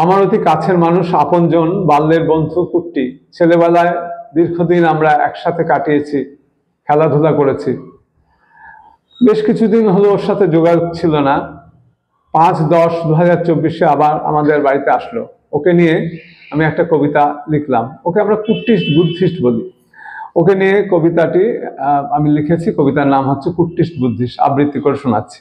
আমার অতি কাছের মানুষ, আপনজন, বাল্যের বন্ধু কুট্টি। ছেলেবেলায় দীর্ঘদিন আমরা একসাথে কাটিয়েছি, খেলাধুলা করেছি। বেশ কিছুদিন হলো ওর সাথে যোগাযোগ ছিল না। 5-10-2024 আবার আমাদের বাড়িতে আসলো। ওকে নিয়ে আমি একটা কবিতা লিখলাম। ওকে আমরা কুট্টিস্ট বুদ্ধিস্ট বলি। ওকে নিয়ে কবিতাটি আমি লিখেছি। কবিতার নাম হচ্ছে কুট্টিস্ট বুদ্ধিস্ট। আবৃত্তি করে শোনাচ্ছি।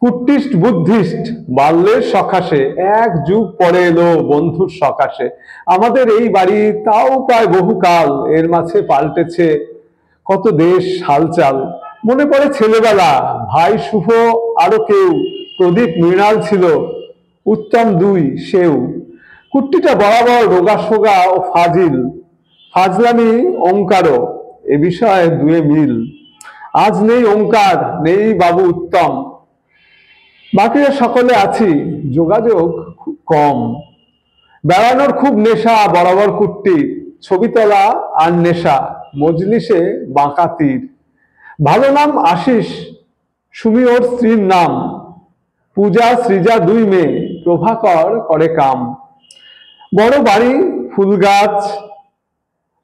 কুট্টিস্ট বুদ্ধিস্ট বাল্যের সকাশে, এক যুগ পরে এলো বন্ধুর সকাশে। আমাদের এই বাড়ি তাও প্রায় বহুকাল, এর মাঝে পাল্টেছে কত দেশ হালচাল। মনে পড়ে ছেলেবেলা, ভাই শুভ আরো কেউ, প্রদীপ মৃণাল ছিল, উত্তম দুই সেও। কুট্টিটা বরাবর রোগাসোগা ও ফাজিল, ফাজলামি ওঙ্কারও, এ বিষয়ে দুয়ে মিল। আজ নেই ওঙ্কার, নেই বাবু উত্তম, বাকিরা সকলে আছি, যোগাযোগ খুব কম। বেড়ানোর খুব নেশা বরাবর কুট্টি, ছবি তোলা আর নেশা, মজলিসে বাঁকা তীর। ভালো নাম আশিস, সুমি ওর স্ত্রীর নাম, পূজা সৃজা দুই মেয়ে, প্রভাকর করে কাম। বড় বাড়ি, ফুল গাছ,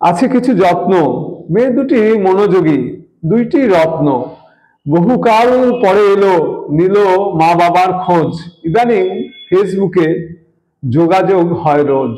আছে কিছু যত্ন, মেয়ে দুটি মনোযোগী, দুইটি রত্ন। বহুকাল পরে এলো, নিল মা বাবার খোঁজ, ইদানিং ফেসবুকে যোগাযোগ হয় রোজ।